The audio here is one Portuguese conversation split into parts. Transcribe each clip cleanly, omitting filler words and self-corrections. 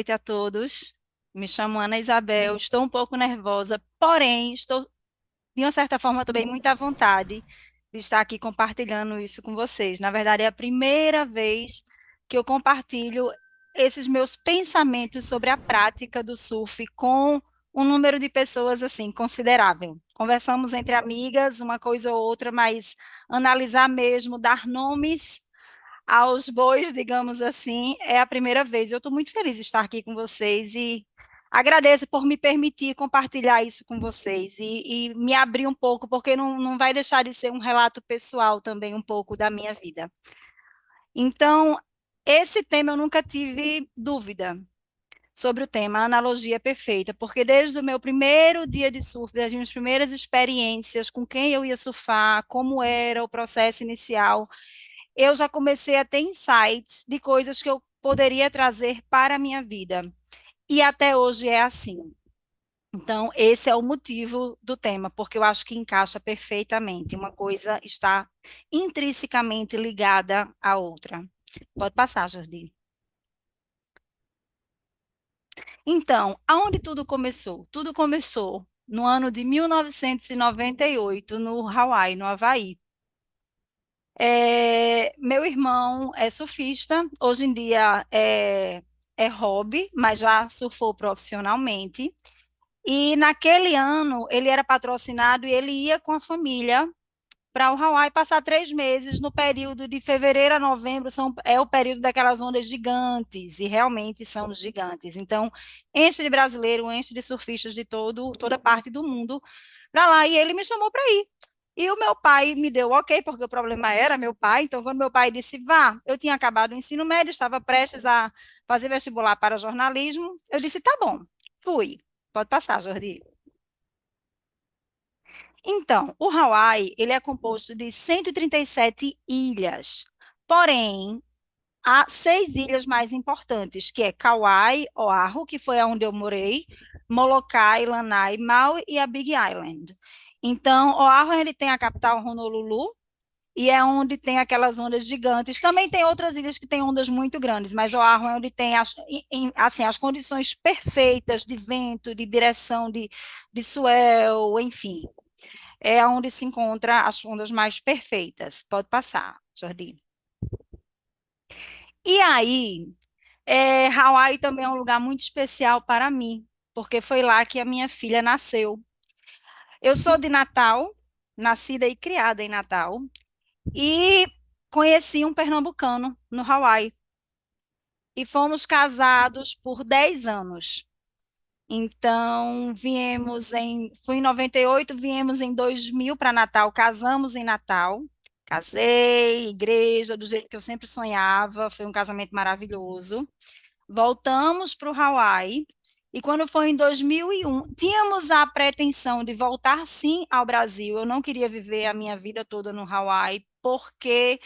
noite a todos. Me chamo Ana Isabel, estou um pouco nervosa, porém estou, de uma certa forma, também muito à vontade de estar aqui compartilhando isso com vocês. Na verdade, é a primeira vez que eu compartilho esses meus pensamentos sobre a prática do surf com um número de pessoas assim considerável. Conversamos entre amigas, uma coisa ou outra, mas analisar mesmo, dar nomes aos bois, digamos assim, é a primeira vez. Eu estou muito feliz de estar aqui com vocês e agradeço por me permitir compartilhar isso com vocês e me abrir um pouco, porque não vai deixar de ser um relato pessoal também, um pouco da minha vida. Então, esse tema eu nunca tive dúvida sobre o tema, a analogia perfeita, porque desde o meu primeiro dia de surf, das minhas primeiras experiências, com quem eu ia surfar, como era o processo inicial, eu já comecei a ter insights de coisas que eu poderia trazer para a minha vida. E até hoje é assim. Então, esse é o motivo do tema, porque eu acho que encaixa perfeitamente. Uma coisa está intrinsecamente ligada à outra. Pode passar, Jardim. Então, aonde tudo começou? Tudo começou no ano de 1998, no Hawaii, no Havaí. Meu irmão é surfista, hoje em dia é hobby, mas já surfou profissionalmente. E naquele ano ele era patrocinado e ele ia com a família para o Hawaii passar 3 meses no período de fevereiro a novembro, é o período daquelas ondas gigantes, e realmente são gigantes. Então, enche de brasileiro, enche de surfistas de toda parte do mundo para lá, e ele me chamou para ir. E o meu pai me deu ok, porque o problema era meu pai. Então, quando meu pai disse vá, eu tinha acabado o ensino médio, estava prestes a fazer vestibular para jornalismo. Eu disse tá bom, fui. Pode passar, Jordi. Então, o Hawaii, ele é composto de 137 ilhas. Porém, há 6 ilhas mais importantes, que é Kauai, Oahu, que foi onde eu morei, Molokai, Lanai, Maui e a Big Island. Então, Oahu, ele tem a capital Honolulu, e é onde tem aquelas ondas gigantes. Também tem outras ilhas que têm ondas muito grandes, mas Oahu é onde tem assim, as condições perfeitas de vento, de direção de swell, enfim. É onde se encontra as ondas mais perfeitas. Pode passar, Jardim. E aí, Hawaii também é um lugar muito especial para mim, porque foi lá que a minha filha nasceu. Eu sou de Natal, nascida e criada em Natal, e conheci um pernambucano no Hawaii. E fomos casados por 10 anos. Então, fui em 98, viemos em 2000 para Natal, casamos em Natal. Casei, igreja, do jeito que eu sempre sonhava, foi um casamento maravilhoso. Voltamos para o Hawaii, e quando foi em 2001, tínhamos a pretensão de voltar sim ao Brasil. Eu não queria viver a minha vida toda no Hawaii, porque,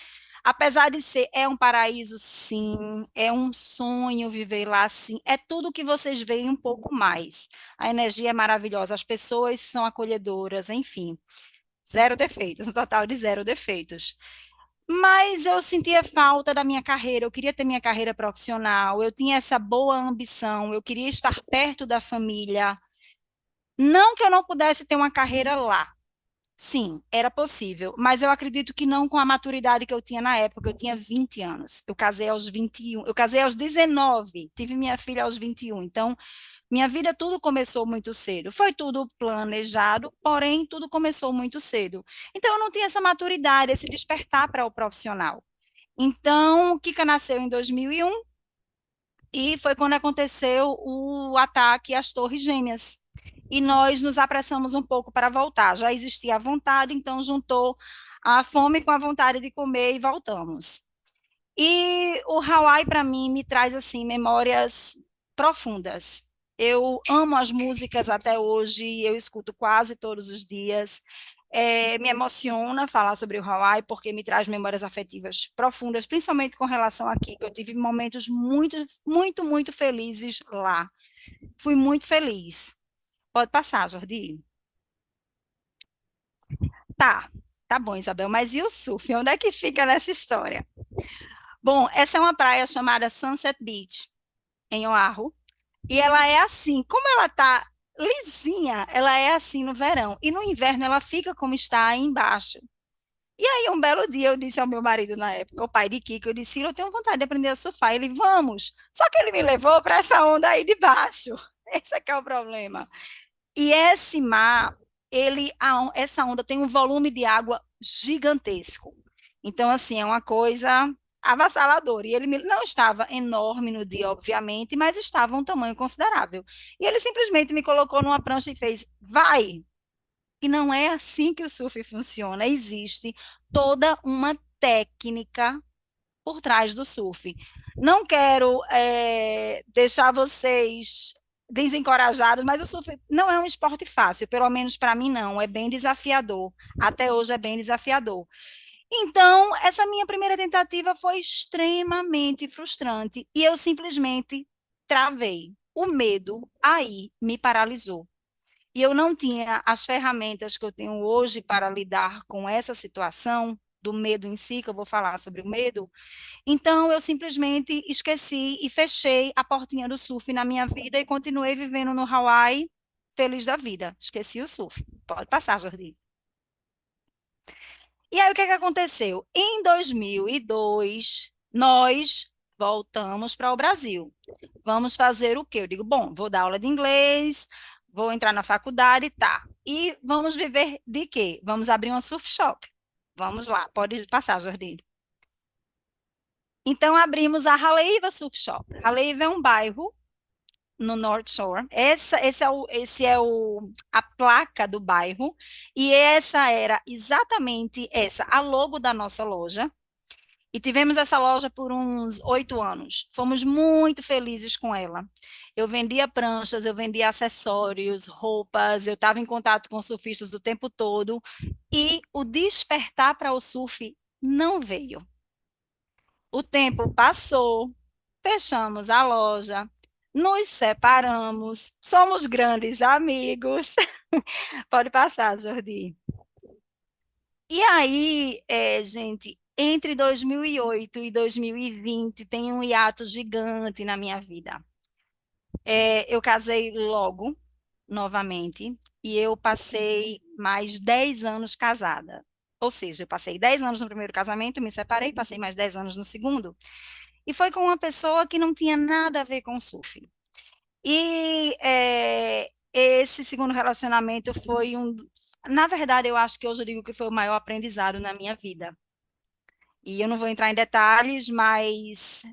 apesar de ser, é um paraíso sim, é um sonho viver lá sim, é tudo que vocês veem um pouco mais. A energia é maravilhosa, as pessoas são acolhedoras, enfim, zero defeitos, um total de zero defeitos. Mas eu sentia falta da minha carreira, eu queria ter minha carreira profissional, eu tinha essa boa ambição, eu queria estar perto da família. Não que eu não pudesse ter uma carreira lá. Sim, era possível, mas eu acredito que não com a maturidade que eu tinha na época. Eu tinha 20 anos. Eu casei aos 21, eu casei aos 19, tive minha filha aos 21. Então, minha vida tudo começou muito cedo. Foi tudo planejado, porém tudo começou muito cedo. Então, eu não tinha essa maturidade, esse despertar para o profissional. Então, o Kika nasceu em 2001 e foi quando aconteceu o ataque às Torres Gêmeas. E nós nos apressamos um pouco para voltar. Já existia a vontade, então juntou a fome com a vontade de comer e voltamos. E o Hawaii, para mim, me traz assim memórias profundas. Eu amo as músicas até hoje, eu escuto quase todos os dias. Me emociona falar sobre o Hawaii, porque me traz memórias afetivas profundas, principalmente com relação aqui, que eu tive momentos muito, muito, muito felizes lá. Fui muito feliz. Pode passar, Jordi. Tá, tá bom, Isabel, mas e o surf? Onde é que fica nessa história? Bom, essa é uma praia chamada Sunset Beach, em Oahu. E ela é assim, como ela tá lisinha, ela é assim no verão. E no inverno ela fica como está aí embaixo. E aí, um belo dia, eu disse ao meu marido na época, o pai de Kiko, eu disse, "Ciro, eu tenho vontade de aprender a surfar." Ele, vamos. Só que ele me levou para essa onda aí de baixo. Esse é que é o problema. E esse mar, essa onda tem um volume de água gigantesco. Então, assim, é uma coisa avassaladora. E não estava enorme no dia, obviamente, mas estava um tamanho considerável. E ele simplesmente me colocou numa prancha e fez, vai. E não é assim que o surf funciona. Existe toda uma técnica por trás do surf. Não quero deixar vocês desencorajados, mas o surf não é um esporte fácil, pelo menos para mim não, é bem desafiador. Até hoje é bem desafiador. Então, essa minha primeira tentativa foi extremamente frustrante e eu simplesmente travei. O medo aí me paralisou. E eu não tinha as ferramentas que eu tenho hoje para lidar com essa situação do medo em si, que eu vou falar sobre o medo, então, eu simplesmente esqueci e fechei a portinha do surf na minha vida e continuei vivendo no Hawaii, feliz da vida. Esqueci o surf. Pode passar, Jordi. E aí, o que é que aconteceu? Em 2002, nós voltamos para o Brasil. Vamos fazer o quê? Eu digo, bom, vou dar aula de inglês, vou entrar na faculdade, tá. E vamos viver de quê? Vamos abrir uma surf shop. Vamos lá, pode passar, Jordi. Então, abrimos a Haleiwa Surf Shop. Haleiwa é um bairro no North Shore. A placa do bairro. E essa era exatamente essa, a logo da nossa loja. E tivemos essa loja por uns 8 anos. Fomos muito felizes com ela. Eu vendia pranchas, eu vendia acessórios, roupas, eu estava em contato com surfistas o tempo todo. E o despertar para o surf não veio. O tempo passou, fechamos a loja, nos separamos, somos grandes amigos. Pode passar, Jordi. E aí, gente, entre 2008 e 2020 tem um hiato gigante na minha vida. Eu casei logo, novamente, e eu passei mais 10 anos casada. Ou seja, eu passei 10 anos no primeiro casamento, me separei, passei mais 10 anos no segundo. E foi com uma pessoa que não tinha nada a ver com surf. E esse segundo relacionamento foi um. Na verdade, eu acho que hoje eu digo que foi o maior aprendizado na minha vida. E eu não vou entrar em detalhes, mas,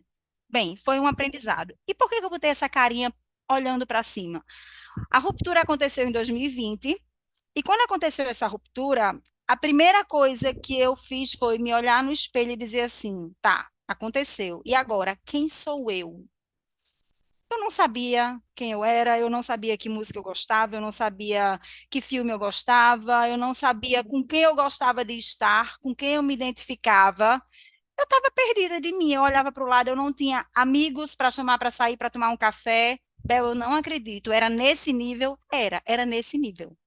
bem, foi um aprendizado. E por que que eu botei essa carinha olhando para cima? A ruptura aconteceu em 2020, e quando aconteceu essa ruptura, a primeira coisa que eu fiz foi me olhar no espelho e dizer assim: tá, aconteceu. E agora, quem sou eu? Eu não sabia quem eu era, eu não sabia que música eu gostava, eu não sabia que filme eu gostava, eu não sabia com quem eu gostava de estar, com quem eu me identificava. Eu estava perdida de mim, eu olhava para o lado, eu não tinha amigos para chamar para sair para tomar um café. Bel, eu não acredito, era nesse nível? Era nesse nível.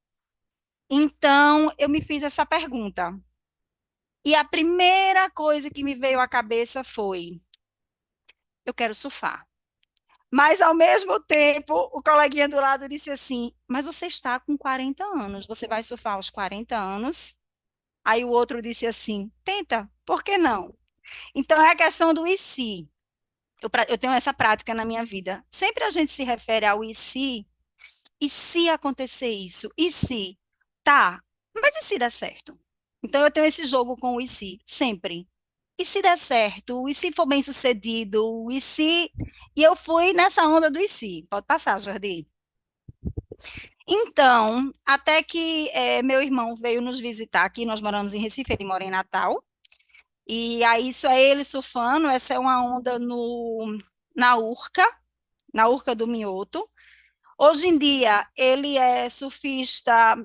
Então, eu me fiz essa pergunta. E a primeira coisa que me veio à cabeça foi: eu quero surfar. Mas, ao mesmo tempo, o coleguinha do lado disse assim: mas você está com 40 anos, você vai surfar aos 40 anos? Aí o outro disse assim: tenta, por que não? Então, é a questão do e se. Eu tenho essa prática na minha vida. Sempre a gente se refere ao e se acontecer isso? E se? Tá, mas e se der certo? Então, eu tenho esse jogo com o e se, sempre. E se der certo? E se for bem sucedido? E se. E eu fui nessa onda do e se. Pode passar, Jordi. Então, até que meu irmão veio nos visitar aqui, nós moramos em Recife, ele mora em Natal. E aí, isso é ele surfando, essa é uma onda no, na Urca, na Urca do Minhoto. Hoje em dia, ele é surfista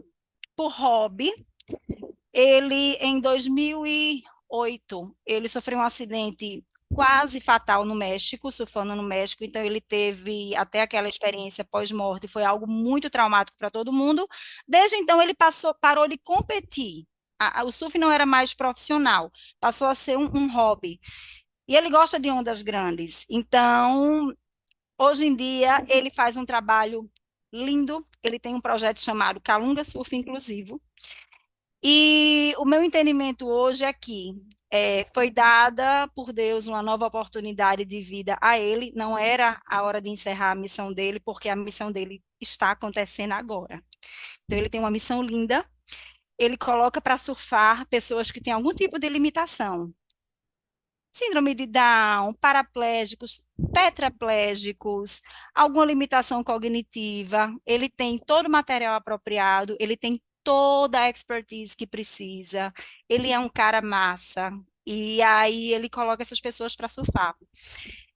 por hobby. Ele, em 2008, ele sofreu um acidente quase fatal no México, surfando no México, então ele teve até aquela experiência pós-morte, foi algo muito traumático para todo mundo. Desde então ele parou de competir. O surf não era mais profissional, passou a ser um hobby. E ele gosta de ondas grandes. Então, Hoje em dia, ele faz um trabalho lindo. Ele tem um projeto chamado Calunga Surf Inclusivo. E o meu entendimento hoje é que foi dada por Deus uma nova oportunidade de vida a ele. Não era a hora de encerrar a missão dele, porque a missão dele está acontecendo agora. Então, ele tem uma missão linda. Ele coloca para surfar pessoas que têm algum tipo de limitação. Síndrome de Down, paraplégicos, tetraplégicos, alguma limitação cognitiva. Ele tem todo o material apropriado, ele tem toda a expertise que precisa. Ele é um cara massa. E aí ele coloca essas pessoas para surfar.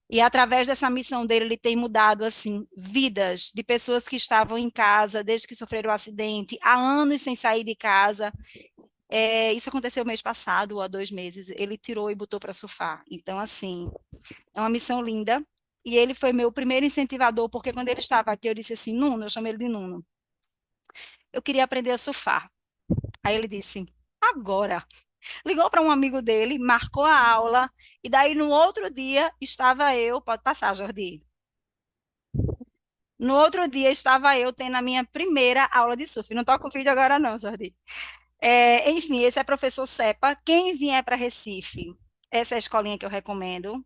E através dessa missão dele, ele tem mudado assim vidas de pessoas que estavam em casa desde que sofreram o acidente, há anos sem sair de casa. Isso aconteceu mês passado, ou há 2 meses. Ele tirou e botou para surfar. Então, assim, é uma missão linda. E ele foi meu primeiro incentivador, porque quando ele estava aqui, eu disse assim: Nuno, eu chamei ele de Nuno, eu queria aprender a surfar. Aí ele disse: agora. Ligou para um amigo dele, marcou a aula, e daí no outro dia estava eu, pode passar, Jordi. No outro dia estava eu tendo a minha primeira aula de surf. Não toca o vídeo agora, não, Jordi. Enfim, esse é professor Cepa. Quem vier para Recife, essa é a escolinha que eu recomendo.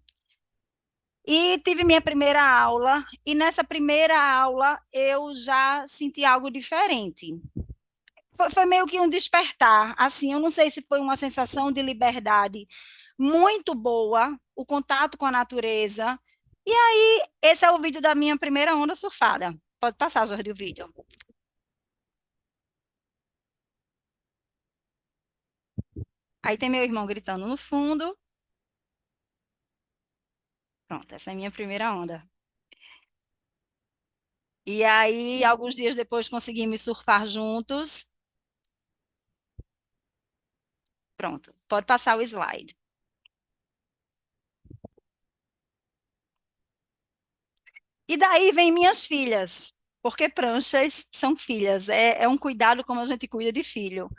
E tive minha primeira aula, e nessa primeira aula eu já senti algo diferente. Foi meio que um despertar, assim, eu não sei se foi uma sensação de liberdade muito boa, o contato com a natureza. E aí, esse é o vídeo da minha primeira onda surfada. Pode passar, Jordi, o vídeo. Aí tem meu irmão gritando no fundo. Pronto, essa é a minha primeira onda. E aí, alguns dias depois, conseguimos surfar juntos. Pronto, pode passar o slide. E daí vem minhas filhas, porque pranchas são filhas. É um cuidado como a gente cuida de filho.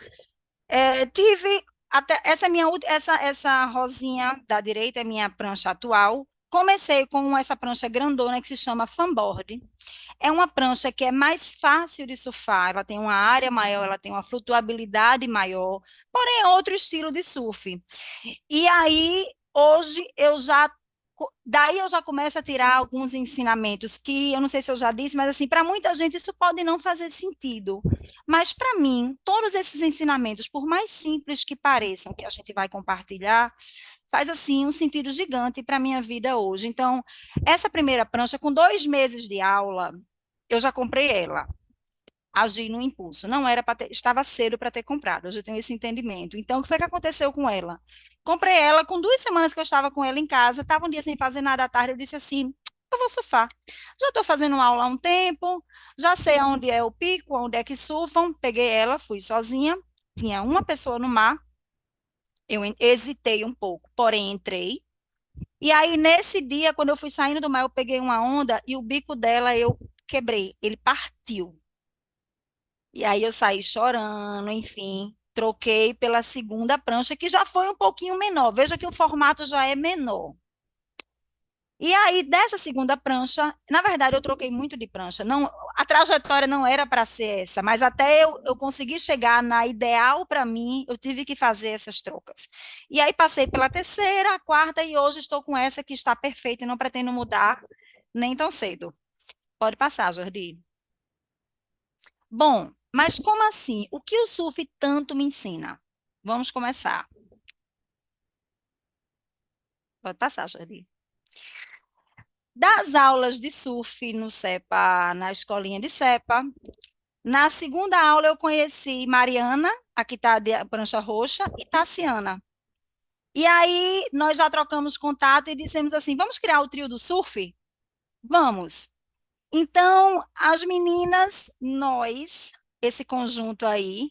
Tive até essa rosinha da direita é minha prancha atual. Comecei com essa prancha grandona que se chama fanboard. É uma prancha que é mais fácil de surfar, ela tem uma área maior, ela tem uma flutuabilidade maior, porém é outro estilo de surf. E aí, hoje, daí eu já começo a tirar alguns ensinamentos que eu não sei se eu já disse, mas assim, para muita gente isso pode não fazer sentido. Mas para mim, todos esses ensinamentos, por mais simples que pareçam, que a gente vai compartilhar, faz assim um sentido gigante para a minha vida hoje. Então, essa primeira prancha, com 2 meses de aula, eu já comprei ela. Agi no impulso. Não era para ter, estava cedo para ter comprado. Hoje eu tenho esse entendimento. Então, o que foi que aconteceu com ela? Comprei ela com 2 semanas que eu estava com ela em casa. Estava um dia sem fazer nada à tarde. Eu disse assim: eu vou surfar. Já estou fazendo aula há um tempo. Já sei onde é o pico, onde é que surfam. Peguei ela, fui sozinha. Tinha uma pessoa no mar. Eu hesitei um pouco, porém entrei. E aí, nesse dia, quando eu fui saindo do mar, eu peguei uma onda e o bico dela eu quebrei. Ele partiu. E aí eu saí chorando, enfim, troquei pela segunda prancha, que já foi um pouquinho menor. Veja que o formato já é menor. E aí, dessa segunda prancha, na verdade, eu troquei muito de prancha. Não, a trajetória não era para ser essa, mas até eu conseguir chegar na ideal para mim, eu tive que fazer essas trocas. E aí passei pela terceira, a quarta, e hoje estou com essa que está perfeita e não pretendo mudar nem tão cedo. Pode passar, Jordi. Bom, mas como assim? O que o surf tanto me ensina? Vamos começar. Pode passar, Jardim. Das aulas de surf no CEPA, na escolinha de CEPA, na segunda aula eu conheci Mariana, a que está de prancha roxa, e Tassiana. E aí nós já trocamos contato e dissemos assim: vamos criar o trio do surf? Vamos. Então, as meninas, nós, esse conjunto aí,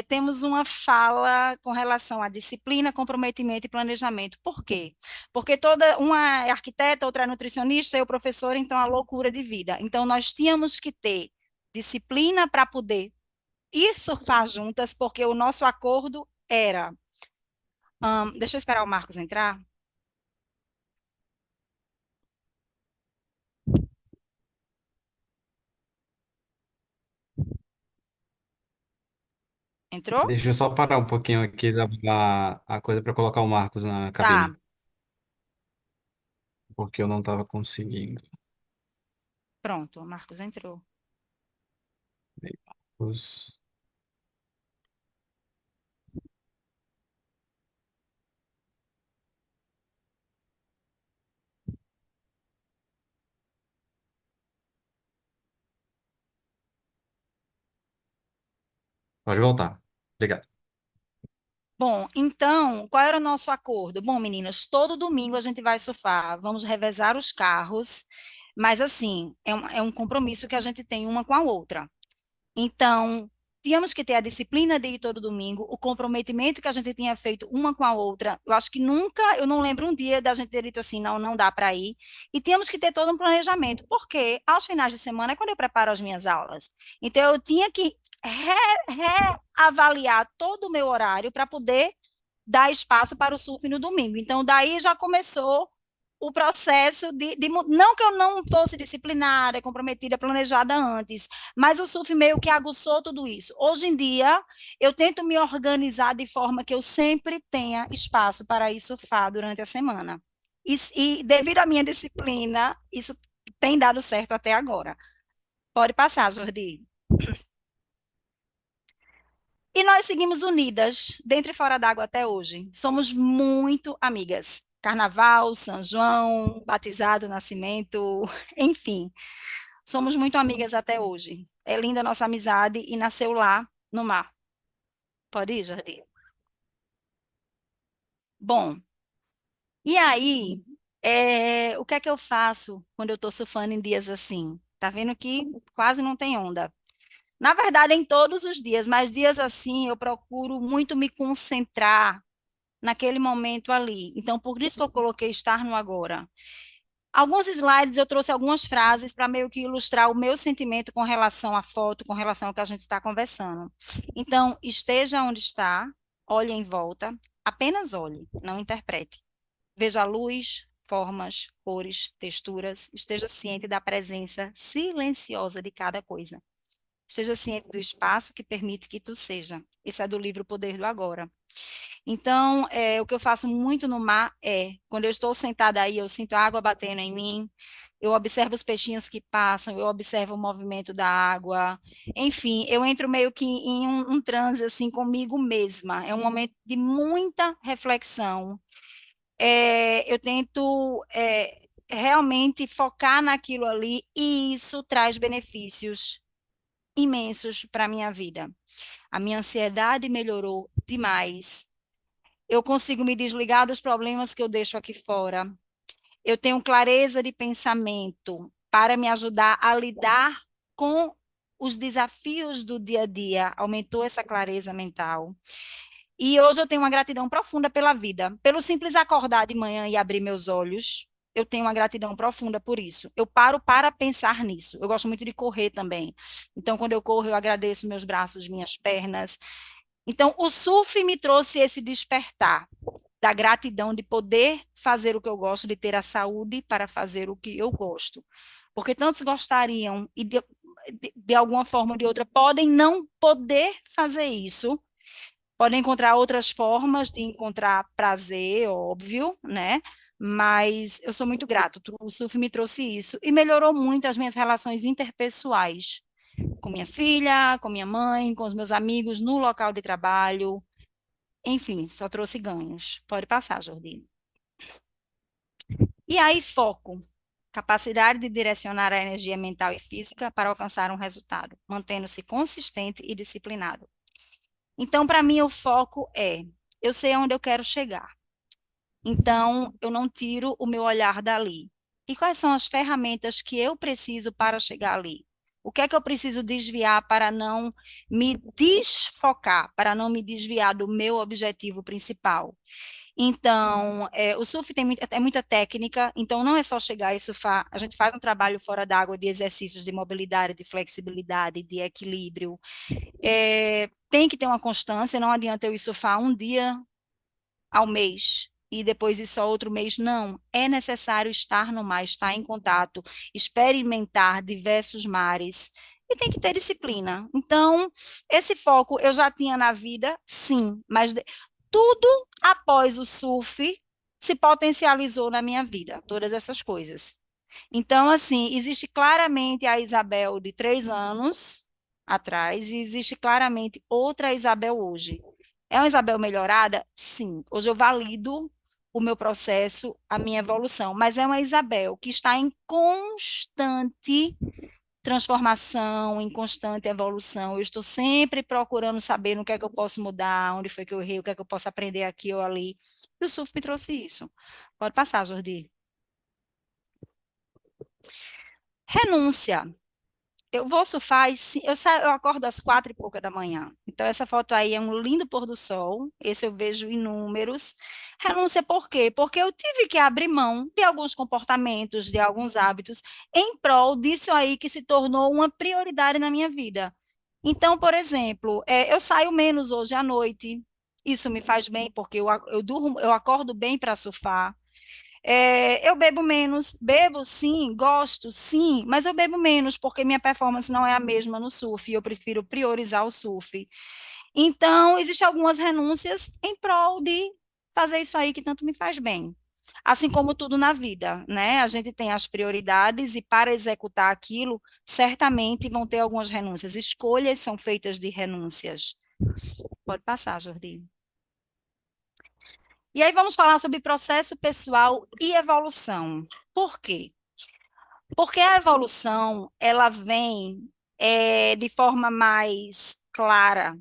temos uma fala com relação à disciplina, comprometimento e planejamento. Por quê? Porque toda uma é arquiteta, outra é nutricionista, eu professora, então a loucura de vida. Então nós tínhamos que ter disciplina para poder ir surfar juntas, porque o nosso acordo era, deixa eu esperar o Marcos entrar. Entrou? Deixa eu só parar um pouquinho aqui a coisa para colocar o Marcos na Tá, cabine, porque eu não estava conseguindo. pronto, o Marcos entrou. Aí, Marcos, pode voltar. Obrigado. Bom, então, qual era o nosso acordo? Bom, meninas, todo domingo a gente vai surfar, vamos revezar os carros, mas assim, é um compromisso que a gente tem uma com a outra. Então, tínhamos que ter a disciplina de ir todo domingo, o comprometimento que a gente tinha feito uma com a outra. Eu acho que nunca, eu não lembro um dia da gente ter dito assim, não, não dá para ir. E tínhamos que ter todo um planejamento, porque aos finais de semana é quando eu preparo as minhas aulas. Então, eu tinha que reavaliar todo o meu horário para poder dar espaço para o surf no domingo. Então, daí já começou o processo não que eu não fosse disciplinada, comprometida, planejada antes, mas o surf meio que aguçou tudo isso. Hoje em dia, eu tento me organizar de forma que eu sempre tenha espaço para ir surfar durante a semana. E devido à minha disciplina, isso tem dado certo até agora. Pode passar, Jordi. E nós seguimos unidas, dentro e fora d'água até hoje. Somos muito amigas. Carnaval, São João, batizado, nascimento, enfim, somos muito amigas até hoje. É linda a nossa amizade e nasceu lá no mar. Pode ir, Jardim? Bom, e aí, o que é que eu faço quando eu estou surfando em dias assim? Tá vendo que quase não tem onda. Na verdade, em todos os dias, mas dias assim eu procuro muito me concentrar naquele momento ali. Então, por isso que eu coloquei estar no agora. Alguns slides eu trouxe algumas frases para meio que ilustrar o meu sentimento com relação à foto, com relação ao que a gente está conversando. Então, esteja onde está, olhe em volta, apenas olhe, não interprete. Veja a luz, formas, cores, texturas, esteja ciente da presença silenciosa de cada coisa. Esteja ciente do espaço que permite que tu seja. Esse é do livro O Poder do Agora. Então, o que eu faço muito no mar quando eu estou sentada aí, eu sinto a água batendo em mim, eu observo os peixinhos que passam, eu observo o movimento da água, enfim, eu entro meio que em um transe assim comigo mesma. É um momento de muita reflexão. Eu tento realmente focar naquilo ali e isso traz benefícios imensos para a minha vida. A minha ansiedade melhorou demais. Eu consigo me desligar dos problemas que eu deixo aqui fora. Eu tenho clareza de pensamento para me ajudar a lidar com os desafios do dia a dia. Aumentou essa clareza mental. E hoje eu tenho uma gratidão profunda pela vida, pelo simples acordar de manhã e abrir meus olhos. Eu tenho uma gratidão profunda por isso. Eu paro para pensar nisso. Eu gosto muito de correr também. Então, quando eu corro, eu agradeço meus braços, minhas pernas. Então, o surf me trouxe esse despertar da gratidão de poder fazer o que eu gosto, de ter a saúde para fazer o que eu gosto. Porque tantos gostariam e de alguma forma ou de outra podem não poder fazer isso, podem encontrar outras formas de encontrar prazer, óbvio, né? Mas eu sou muito grato. O surf me trouxe isso e melhorou muito as minhas relações interpessoais com minha filha, com minha mãe, com os meus amigos no local de trabalho. Enfim, só trouxe ganhos. Pode passar, Jordi. E aí, foco. Capacidade de direcionar a energia mental e física para alcançar um resultado, mantendo-se consistente e disciplinado. Então, para mim, o foco eu sei onde eu quero chegar. Então, eu não tiro o meu olhar dali. E quais são as ferramentas que eu preciso para chegar ali? O que é que eu preciso desviar para não me desfocar, para não me desviar do meu objetivo principal? Então, o surf é muita técnica, então não é só chegar e surfar. A gente faz um trabalho fora d'água de exercícios de mobilidade, de flexibilidade, de equilíbrio. Tem que ter uma constância, não adianta eu ir surfar um dia ao mês e depois ir só outro mês. Não, é necessário estar no mar, estar em contato, experimentar diversos mares. e tem que ter disciplina. Então, esse foco eu já tinha na vida, sim, mas tudo após o surf se potencializou na minha vida, todas essas coisas. Então, assim, existe claramente a Isabel de 3 anos atrás e existe claramente outra Isabel hoje. É uma Isabel melhorada? Sim. Hoje eu valido o meu processo, a minha evolução, mas é uma Isabel que está em constante transformação, em constante evolução. Eu estou sempre procurando saber no que é que eu posso mudar, onde foi que eu errei, o que é que eu posso aprender aqui ou ali. E o surf me trouxe isso. Pode passar, Jordi. Renúncia. Eu vou surfar, eu acordo às 4 e pouca da manhã. Então, essa foto aí é um lindo pôr do sol. Esse eu vejo inúmeros. Renúncia por quê? Porque eu tive que abrir mão de alguns comportamentos, de alguns hábitos, em prol disso aí que se tornou uma prioridade na minha vida. Então, por exemplo, eu saio menos hoje à noite. Isso me faz bem, porque eu durmo, eu acordo bem para surfar. Eu bebo menos, bebo sim, gosto sim, mas eu bebo menos porque minha performance não é a mesma no surf e eu prefiro priorizar o surf. Então, existem algumas renúncias em prol de fazer isso aí que tanto me faz bem. Assim como tudo na vida, né? A gente tem as prioridades e para executar aquilo, certamente vão ter algumas renúncias. Escolhas são feitas de renúncias. Pode passar, Jordi. E aí vamos falar sobre processo pessoal e evolução. Por quê? Porque a evolução, ela vem de forma mais clara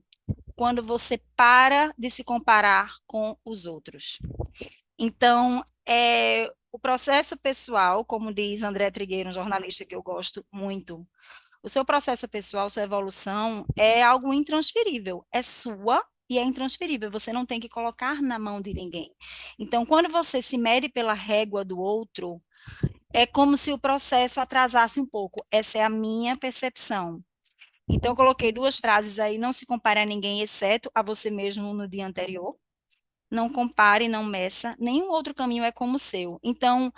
quando você para de se comparar com os outros. Então, o processo pessoal, como diz André Trigueiro, um jornalista que eu gosto muito, o seu processo pessoal, sua evolução é algo intransferível, é sua e é intransferível, você não tem que colocar na mão de ninguém. Então, quando você se mede pela régua do outro, é como se o processo atrasasse um pouco. Essa é a minha percepção. Então, eu coloquei duas frases aí: não se compare a ninguém, exceto a você mesmo no dia anterior. Não compare, não meça, nenhum outro caminho é como o seu. Então,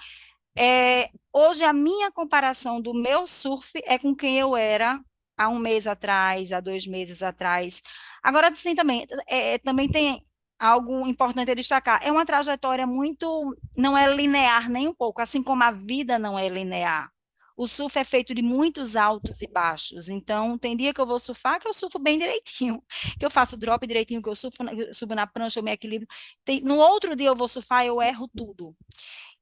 hoje a minha comparação do meu surf é com quem eu era há um mês atrás, há 2 meses atrás. Agora, sim, também tem algo importante a destacar. É uma trajetória muito, não é linear nem um pouco, assim como a vida não é linear. O surf é feito de muitos altos e baixos. Então, tem dia que eu vou surfar que eu surfo bem direitinho, que eu faço drop direitinho, que eu subo na prancha, eu me equilibro. No outro dia eu vou surfar, eu erro tudo.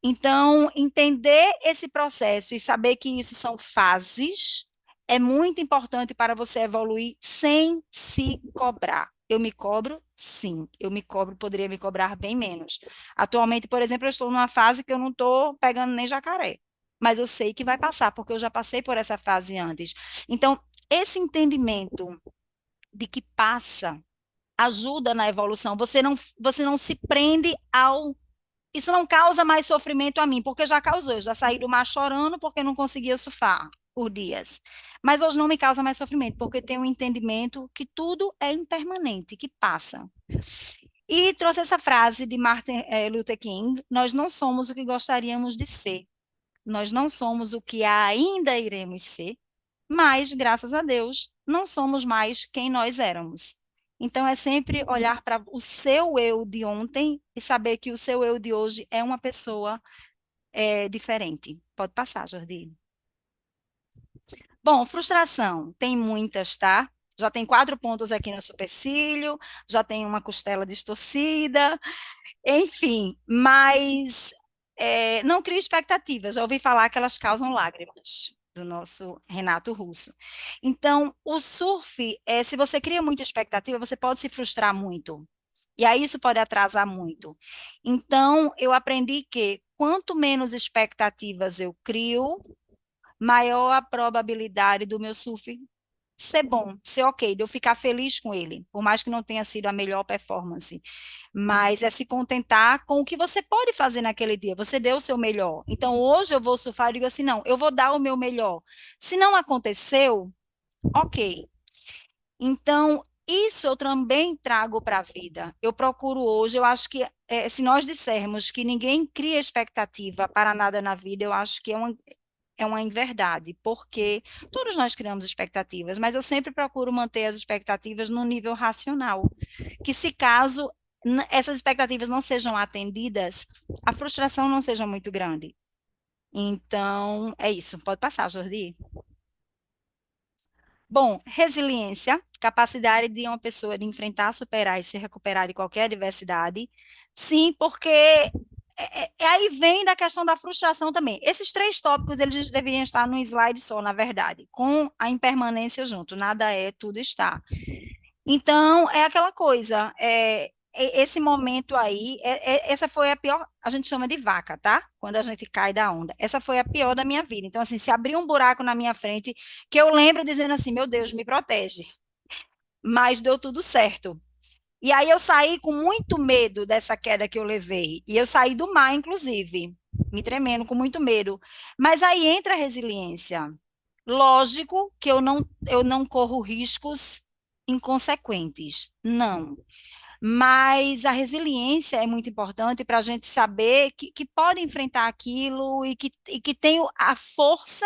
Então, entender esse processo e saber que isso são fases é muito importante para você evoluir sem se cobrar. Eu me cobro? Sim, eu me cobro, poderia me cobrar bem menos. Atualmente, por exemplo, eu estou numa fase que eu não estou pegando nem jacaré, mas eu sei que vai passar, porque eu já passei por essa fase antes. Então, esse entendimento de que passa ajuda na evolução. Você não se prende ao isso não causa mais sofrimento a mim, porque já causou. Eu já saí do mar chorando porque não conseguia surfar por dias. Mas hoje não me causa mais sofrimento, porque tenho um entendimento que tudo é impermanente, que passa. E trouxe essa frase de Martin Luther King: nós não somos o que gostaríamos de ser, nós não somos o que ainda iremos ser, mas, graças a Deus, não somos mais quem nós éramos. Então, é sempre olhar para o seu eu de ontem e saber que o seu eu de hoje é uma pessoa diferente. Pode passar, Jardim. Bom, frustração, tem muitas, tá? Já tem 4 pontos aqui no supercílio, já tem uma costela distorcida, enfim, mas não crie expectativas. Já ouvi falar que elas causam lágrimas, do nosso Renato Russo. Então, o surf, se você cria muita expectativa, você pode se frustrar muito. E aí isso pode atrasar muito. Então, eu aprendi que quanto menos expectativas eu crio, maior a probabilidade do meu surf ser bom, ser ok, de eu ficar feliz com ele, por mais que não tenha sido a melhor performance. Mas é se contentar com o que você pode fazer naquele dia. Você deu o seu melhor. Então, hoje eu vou surfar e digo assim: não, eu vou dar o meu melhor. Se não aconteceu, ok. Então, isso eu também trago para a vida. Eu procuro hoje, eu acho que se nós dissermos que ninguém cria expectativa para nada na vida, eu acho que é é uma inverdade, porque todos nós criamos expectativas, mas eu sempre procuro manter as expectativas no nível racional, que se caso essas expectativas não sejam atendidas, a frustração não seja muito grande. Então, é isso. Pode passar, Jordi. Bom, resiliência, capacidade de uma pessoa de enfrentar, superar e se recuperar de qualquer adversidade. Sim, porque aí vem da questão da frustração também. Esses três tópicos, eles deveriam estar num slide só, na verdade, com a impermanência junto. Nada é, tudo está. Então, é aquela coisa, esse momento aí, essa foi a pior, a gente chama de vaca, tá? Quando a gente cai da onda. Essa foi a pior da minha vida. Então, assim, se abrir um buraco na minha frente, que eu lembro dizendo assim, meu Deus, me protege. Mas deu tudo certo. E aí eu saí com muito medo dessa queda que eu levei. E eu saí do mar, inclusive, me tremendo, com muito medo. Mas aí entra a resiliência. Lógico que eu não corro riscos inconsequentes, não. Mas a resiliência é muito importante para a gente saber que pode enfrentar aquilo e que tem a força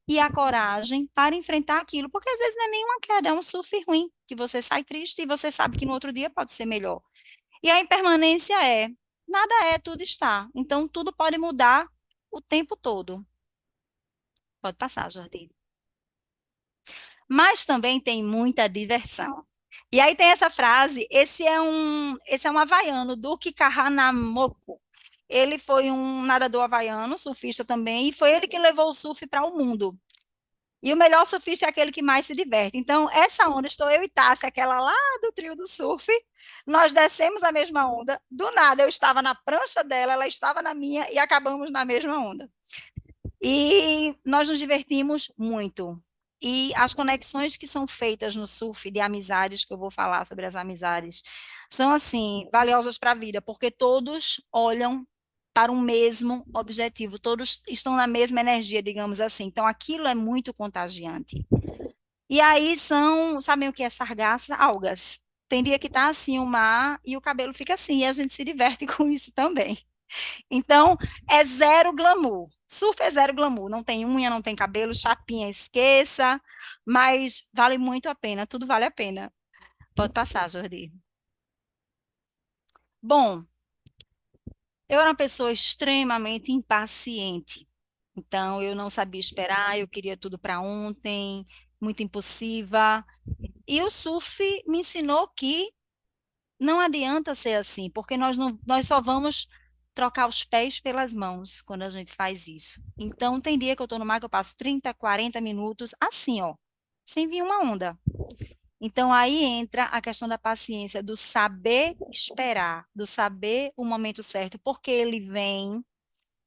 e a coragem para enfrentar aquilo, porque às vezes não é nenhuma queda, é um surf ruim, que você sai triste e você sabe que no outro dia pode ser melhor. E a impermanência é, nada é, tudo está. Então tudo pode mudar o tempo todo. Pode passar, Jardim. Mas também tem muita diversão. E aí tem essa frase, esse é um havaiano, Duque Kahanamoku. Ele foi um nadador havaiano, surfista também, e foi ele que levou o surf para o mundo. E o melhor surfista é aquele que mais se diverte. Então, essa onda, estou eu e Tássia, aquela lá do trio do surf, nós descemos a mesma onda. Do nada, eu estava na prancha dela, ela estava na minha, e acabamos na mesma onda. E nós nos divertimos muito. E as conexões que são feitas no surf de amizades, que eu vou falar sobre as amizades, são assim, valiosas para a vida, porque todos olham para um mesmo objetivo, todos estão na mesma energia, digamos assim. Então aquilo é muito contagiante. E aí são, sabem o que é sargaço? Algas. Tem dia que tá assim o mar e o cabelo fica assim, e a gente se diverte com isso também. Então, é zero glamour. Surf é zero glamour. Não tem unha, não tem cabelo, chapinha, esqueça. Mas vale muito a pena, tudo vale a pena. Pode passar, Jordi. Bom, eu era uma pessoa extremamente impaciente. Então, eu não sabia esperar, eu queria tudo para ontem, muito impulsiva. E o surf me ensinou que não adianta ser assim, porque nós só vamos trocar os pés pelas mãos quando a gente faz isso. Então, tem dia que eu estou no mar que eu passo 30, 40 minutos assim, ó, sem vir uma onda. Então, aí entra a questão da paciência, do saber esperar, do saber o momento certo, porque ele vem,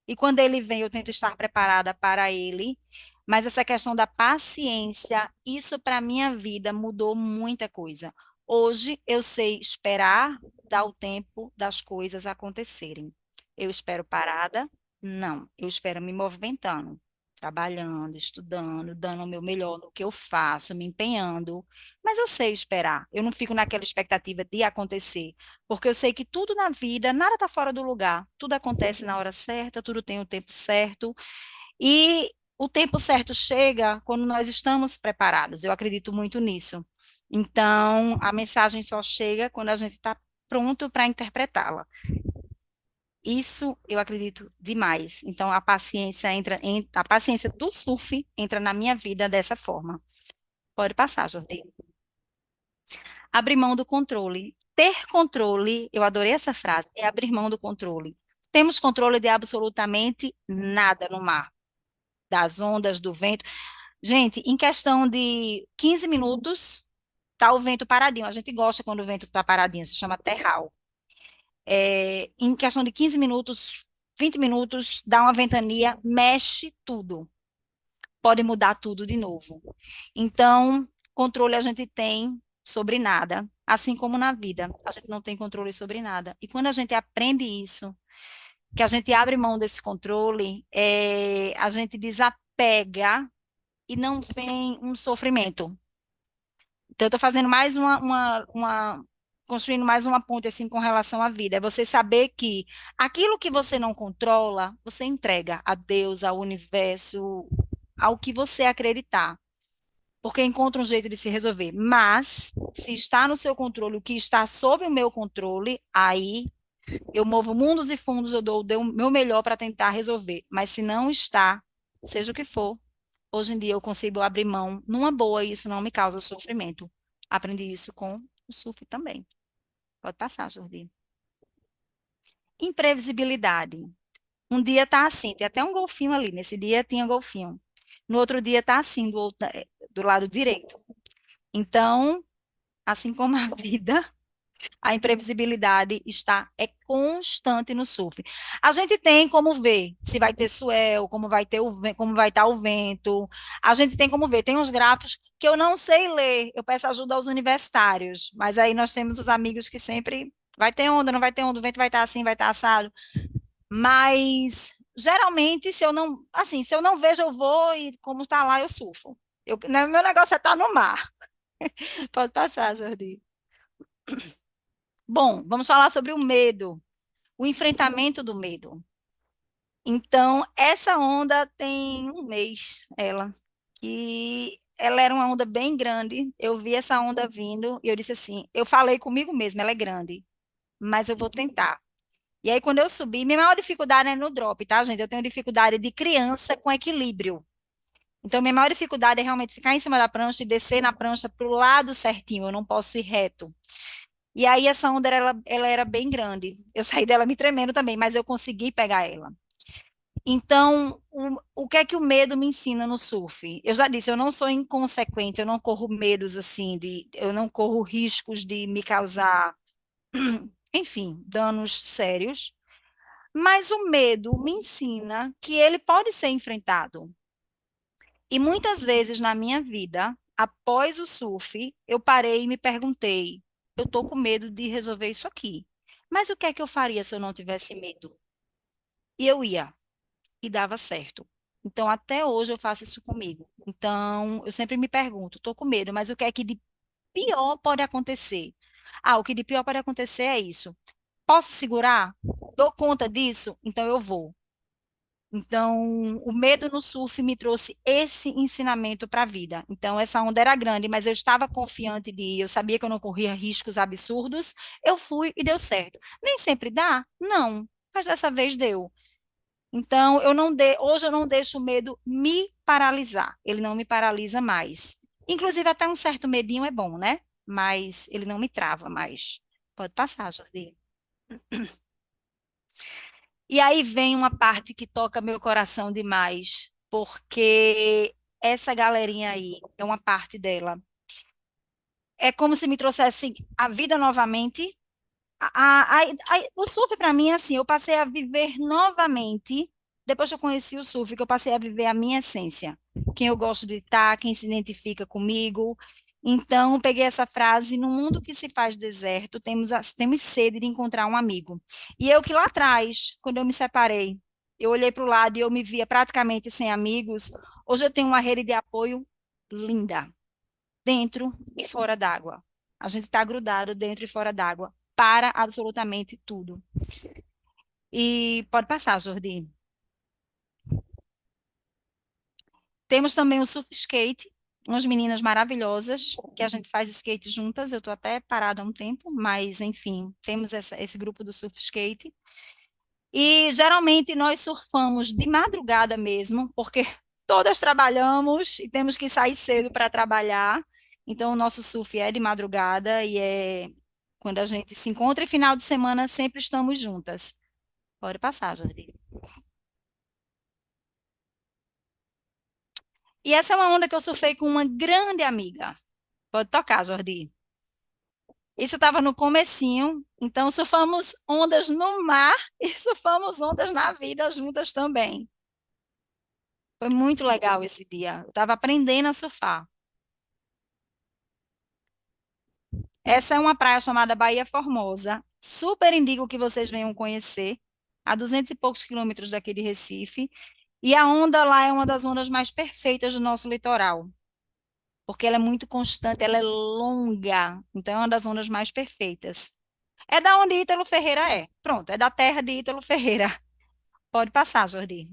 e quando ele vem, eu tento estar preparada para ele. Mas essa questão da paciência, isso para a minha vida mudou muita coisa. Hoje eu sei esperar, dar o tempo das coisas acontecerem. Eu espero parada? Não. Eu espero me movimentando, trabalhando, estudando, dando o meu melhor no que eu faço, me empenhando. Mas eu sei esperar. Eu não fico naquela expectativa de acontecer. Porque eu sei que tudo na vida, nada está fora do lugar. Tudo acontece na hora certa, tudo tem o tempo certo. E o tempo certo chega quando nós estamos preparados. Eu acredito muito nisso. Então, a mensagem só chega quando a gente está pronto para interpretá-la. Isso eu acredito demais. Então, a paciência do surf entra na minha vida dessa forma. Pode passar, Jordi. Abrir mão do controle. Ter controle, eu adorei essa frase, é abrir mão do controle. Temos controle de absolutamente nada no mar, das ondas, do vento. Gente, em questão de 15 minutos, tá o vento paradinho. A gente gosta quando o vento tá paradinho, se chama terral. Em questão de 15 minutos, 20 minutos, dá uma ventania, mexe tudo. Pode mudar tudo de novo. Então, controle a gente tem sobre nada, assim como na vida, a gente não tem controle sobre nada. E quando a gente aprende isso, que a gente abre mão desse controle, a gente desapega e não vem um sofrimento. Então, eu estou fazendo mais construindo mais uma ponte assim com relação à vida. É você saber que aquilo que você não controla, você entrega a Deus, ao universo, ao que você acreditar, porque encontra um jeito de se resolver. Mas, se está no seu controle, o que está sob o meu controle, aí eu movo mundos e fundos, eu dou o meu melhor para tentar resolver. Mas se não está, seja o que for, hoje em dia eu consigo abrir mão numa boa e isso não me causa sofrimento. Aprendi isso com o surf também. Pode passar, Jordi. Imprevisibilidade. Um dia tá assim, tem até um golfinho ali. Nesse dia tinha golfinho. No outro dia tá assim, do lado direito. Então, assim como a vida, a imprevisibilidade é constante no surf. A gente tem como ver se vai ter swell, como vai ter como vai estar o vento. A gente tem como ver. Tem uns gráficos que eu não sei ler. Eu peço ajuda aos universitários, mas aí nós temos os amigos que sempre vai ter onda, não vai ter onda, o vento vai estar assim, vai estar assado. Mas geralmente, se eu não, assim, se eu não vejo, eu vou e como está lá, eu surfo. Meu negócio é estar no mar. Pode passar, Jordi. Bom, vamos falar sobre o medo, o enfrentamento do medo. Então, essa onda tem um mês, que ela era uma onda bem grande. Eu vi essa onda vindo e eu disse assim, eu falei comigo mesma, ela é grande, mas eu vou tentar. E aí, quando eu subi, minha maior dificuldade é no drop, tá, gente? Eu tenho dificuldade de criança com equilíbrio. Então, minha maior dificuldade é realmente ficar em cima da prancha e descer na prancha para o lado certinho. Eu não posso ir reto. E aí, essa onda, ela era bem grande. Eu saí dela me tremendo também, mas eu consegui pegar ela. Então, o que é que o medo me ensina no surf? Eu já disse, eu não sou inconsequente, eu não corro medos assim, eu não corro riscos de me causar, enfim, danos sérios. Mas o medo me ensina que ele pode ser enfrentado. E muitas vezes na minha vida, após o surf, eu parei e me perguntei: eu estou com medo de resolver isso aqui. Mas o que é que eu faria se eu não tivesse medo? E eu ia, e dava certo. Então, até hoje eu faço isso comigo. Então, eu sempre me pergunto: estou com medo, mas o que é que de pior pode acontecer? Ah, o que de pior pode acontecer é isso. Posso segurar? Dou conta disso? Então eu vou. Então, o medo no surf me trouxe esse ensinamento para a vida. Então, essa onda era grande, mas eu estava confiante de ir, eu sabia que eu não corria riscos absurdos. Eu fui e deu certo. Nem sempre dá? Não, mas dessa vez deu. Então, hoje eu não deixo o medo me paralisar. Ele não me paralisa mais. Inclusive, até um certo medinho é bom, né? Mas ele não me trava mais. Pode passar, Jordi. E aí vem uma parte que toca meu coração demais, porque essa galerinha aí é uma parte dela. É como se me trouxesse a vida novamente. O surf para mim é assim, eu passei a viver novamente, depois que eu conheci o surf, que eu passei a viver a minha essência. Quem eu gosto de estar, quem se identifica comigo. Então, eu peguei essa frase, no mundo que se faz deserto, temos sede de encontrar um amigo. E eu que lá atrás, quando eu me separei, eu olhei para o lado e eu me via praticamente sem amigos. Hoje eu tenho uma rede de apoio linda, dentro e fora d'água. A gente está grudado dentro e fora d'água para absolutamente tudo. E pode passar, Jordi. Temos também o surf skate, umas meninas maravilhosas, que a gente faz skate juntas. Eu estou até parada há um tempo, mas enfim, temos esse grupo do surf skate. E geralmente nós surfamos de madrugada mesmo, porque todas trabalhamos e temos que sair cedo para trabalhar. Então, o nosso surf é de madrugada e é quando a gente se encontra e final de semana sempre estamos juntas. Pode passar, Jordi. E essa é uma onda que eu surfei com uma grande amiga. Pode tocar, Jordi. Isso estava no comecinho, então surfamos ondas no mar e surfamos ondas na vida juntas também. Foi muito legal esse dia. Eu estava aprendendo a surfar. Essa é uma praia chamada Baía Formosa. Super indico que vocês venham conhecer, a 200 e poucos quilômetros daqui de Recife. E a onda lá é uma das ondas mais perfeitas do nosso litoral, porque ela é muito constante, ela é longa, então é uma das ondas mais perfeitas. É da onde Ítalo Ferreira é. Pronto, é da terra de Ítalo Ferreira. Pode passar, Jordi.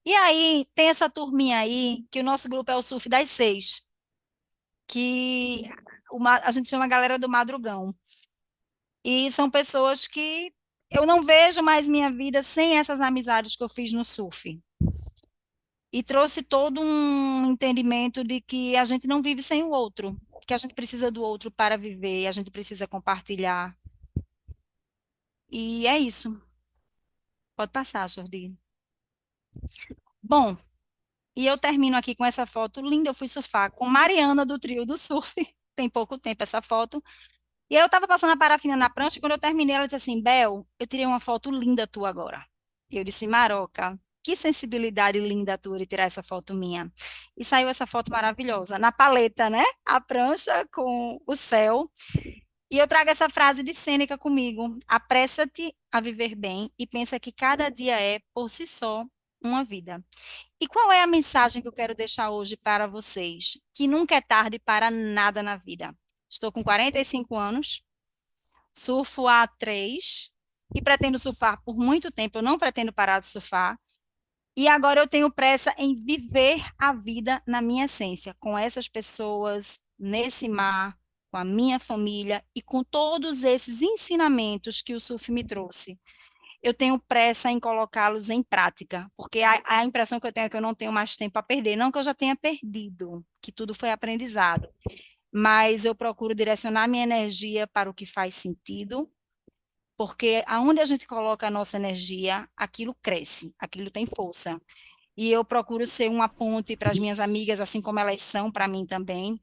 E aí, tem essa turminha aí, que o nosso grupo é o Surf das Seis, que a gente chama a galera do Madrugão. E são pessoas que eu não vejo mais minha vida sem essas amizades que eu fiz no surf. E trouxe todo um entendimento de que a gente não vive sem o outro, que a gente precisa do outro para viver, a gente precisa compartilhar. E é isso. Pode passar, Jordi. Bom, e eu termino aqui com essa foto linda. Eu fui surfar com Mariana do Trio do Surf. Tem pouco tempo essa foto. E aí eu tava passando a parafina na prancha e quando eu terminei, ela disse assim, Bel, eu tirei uma foto linda tua agora. E eu disse, Maroca, que sensibilidade linda tua de tirar essa foto minha. E saiu essa foto maravilhosa, na paleta, né? A prancha com o céu. E eu trago essa frase de Sêneca comigo. Apressa-te a viver bem e pensa que cada dia é, por si só, uma vida. E qual é a mensagem que eu quero deixar hoje para vocês? Que nunca é tarde para nada na vida. Estou com 45 anos, surfo há 3 e pretendo surfar por muito tempo. Eu não pretendo parar de surfar. E agora eu tenho pressa em viver a vida na minha essência, com essas pessoas, nesse mar, com a minha família e com todos esses ensinamentos que o surf me trouxe. Eu tenho pressa em colocá-los em prática, porque a impressão que eu tenho é que eu não tenho mais tempo a perder. Não que eu já tenha perdido, que tudo foi aprendizado, mas eu procuro direcionar minha energia para o que faz sentido, porque aonde a gente coloca a nossa energia, aquilo cresce, aquilo tem força. E eu procuro ser uma ponte para as minhas amigas, assim como elas são para mim também.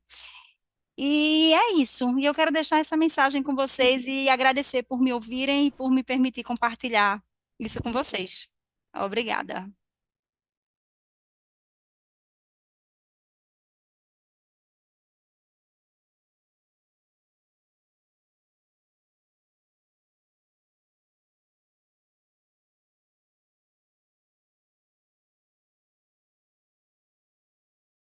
E é isso. E eu quero deixar essa mensagem com vocês e agradecer por me ouvirem e por me permitir compartilhar isso com vocês. Obrigada.